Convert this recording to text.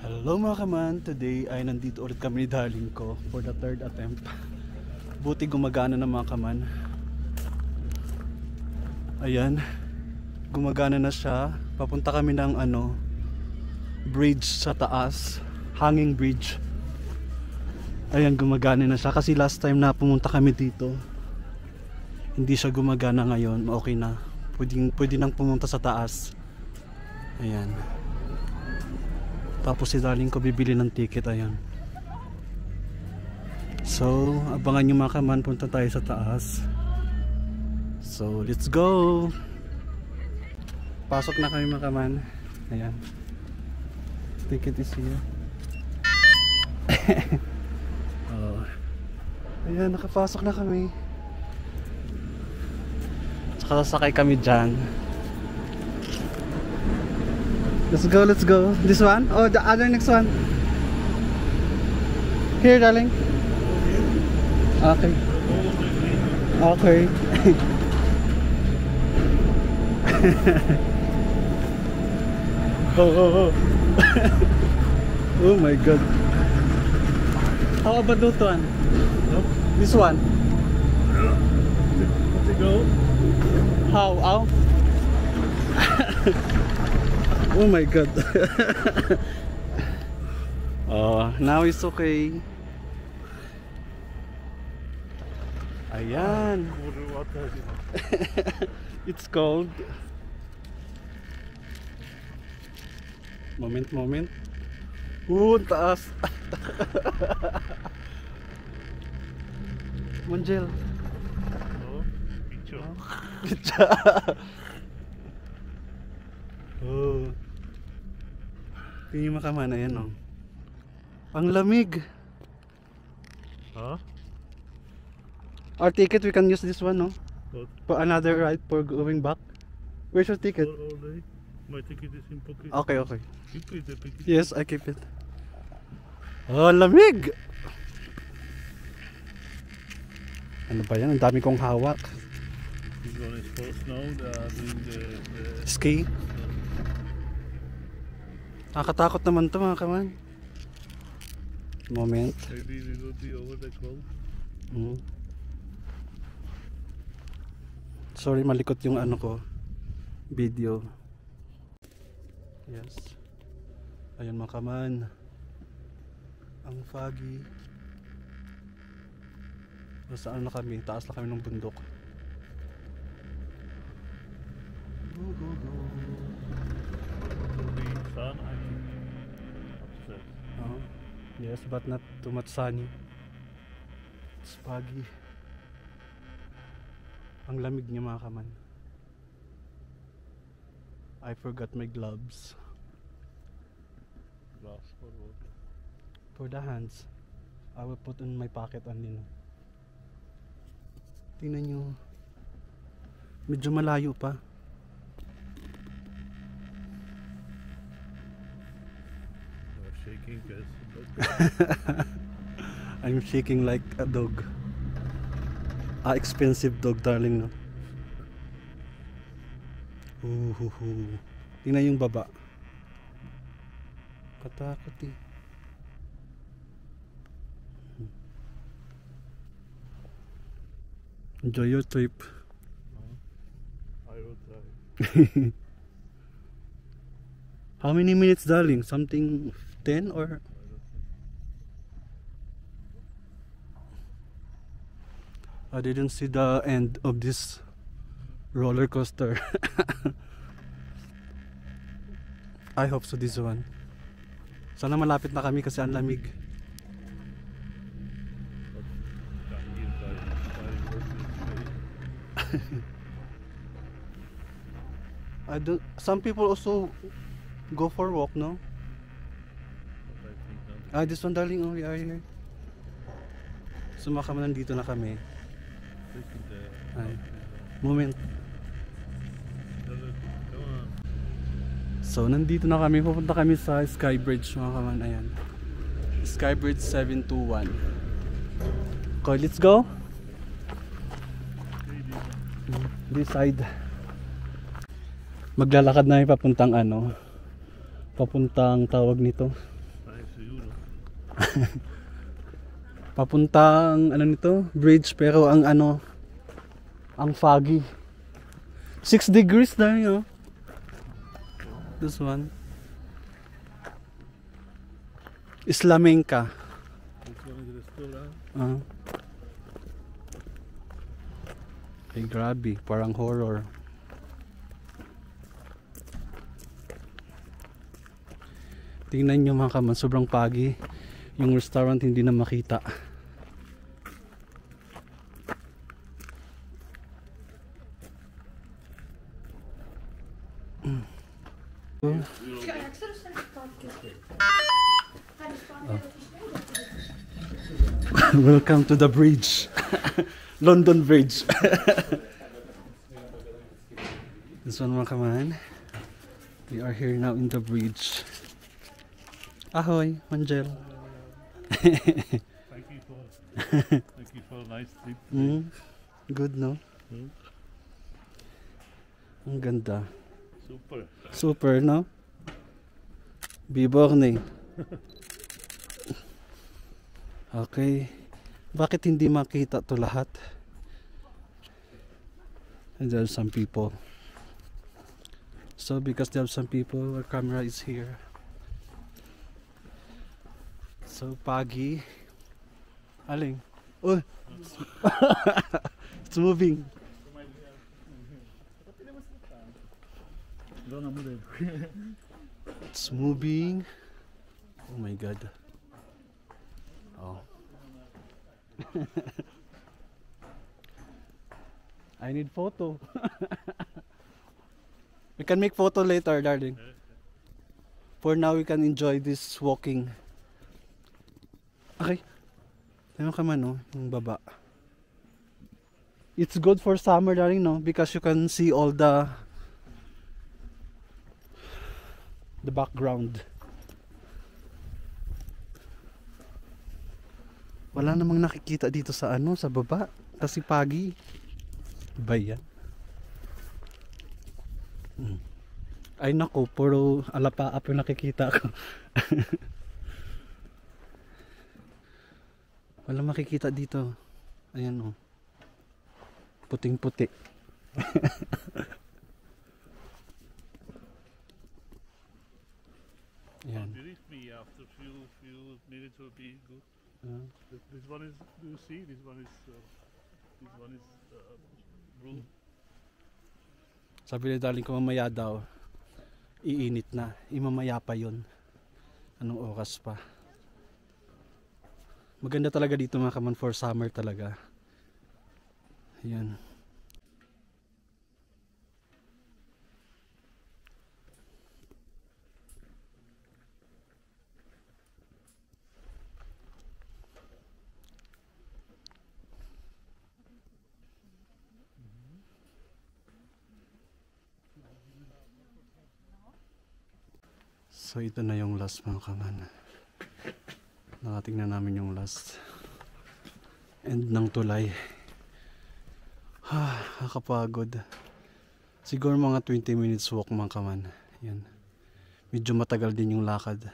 Hello mga kaman, today ay nandito ulit kami ni darling ko for the third attempt. Buti gumagana na mga kaman. Ayan, gumagana na siya. Papunta kami ng bridge sa taas, hanging bridge. Ayan, gumagana na siya kasi last time na pumunta kami dito hindi siya gumagana. Ngayon okay na, pwede nang pumunta sa taas. Ayan, tapos si darling ko bibili ng ticket. Ayan, so abangan nyo mga kaman, punta tayo sa taas. So let's go. Pasok na kami mga kaman. Ayan, ticket is here. Oh. Ayan, nakapasok na kami. Tsaka sasakay kami dyan. Let's go, let's go. This one? Oh, the other next one. Here, darling. Okay. Okay. Oh. Oh my god. How about this one? This one? Let's go. How? How? Oh my god. Oh, now it's okay. Ayan. It's cold. Moment. Taas. Manjel. Oh, picture. Oh. Tingin makamana yan, oh. Ang lamig. Huh? Our ticket, we can use this one, no? What? For another ride for going back. Where's your ticket? All day. My ticket is in pocket. Okay. Keep it, the ticket. Yes, I keep it. Oh, lamig! Ano ba yan? Ang dami kong hawak. This one is for snow. They are doing the Ski. Nakakatakot naman to mga kaman. Moment. maybe we will be over the cold. Sorry, malikot yung video. Yes. Ayan mga kaman, ang foggy. Saan na kami? Taas na kami ng bundok. The sun, I'm upset. Yes, but not too much sunny. It's foggy. Ang lamig niya mga kaman. I forgot my gloves. Glass for what? For the hands, I will put in my pocket only. Tingnan nyo, medyo malayo pa. You're shaking, guys. I'm shaking like a dog. Expensive dog, darling, no? Tingnan yung baba. Katakot eh. Enjoy your trip. I will try. How many minutes, darling? Something 10 or? I didn't see the end of this roller coaster. I hope so this one. Sana malapit na kami kasi ang lamig. I don't. Some people also go for walk, no? This one, darling, only are here. Sumaka man, nandito na kami. Ay, moment. So nandito na kami, pupunta kami sa Skybridge mga kaman. Ayan, Skybridge 721. Okay, let's go. This side. maglalakad na papuntang papuntang tawag nito, Papuntang ano nito, bridge, pero ang ano, ang foggy. 6 degrees dahil, oh. This one. Islamenka. This one is restaurant. Ay, grabe, parang horror. Tingnan nyo mga kaman, sobrang pagi. Yung restaurant hindi na makita. Welcome to the bridge. London Bridge. This one mga kaman. We are here now in the bridge. Ahoy, Manjel. Thank you for a nice trip. Good, no? Ang ganda. Super. Super, no? Biborne. Okay. Bakit hindi makita to lahat? And there are some people. So because there are some people, our camera is here. So pagi. Aling. Oh. It's moving. It's moving. Oh my god. Oh. I need photo. We can make photo later, darling. For now, we can enjoy this walking. Okay. Tingnan ka man, no? Yung baba. It's good for summer, darling, no? Because you can see all the background. Wala namang nakikita dito sa ano, sa baba. Kasi pagi. Ba yan? Ay nako, puro alapaap yung nakikita ko. Wala makikita dito. Ayan, oh. Puting-puti. Ayan. Believe me, after few minutes will be good. This one is. Do you see? This one is blue. Sabi ni darling ko mamaya daw iinit na. Imamaya pa yun. Anong oras pa? Maganda talaga dito mga kaman for summer talaga. Ayan. So ito na yung last mga kaman. Nakating na namin yung last end ng tulay. Nakakapagod. Siguro mga 20 minutes walk mga kaman. Yan. Medyo matagal din yung lakad.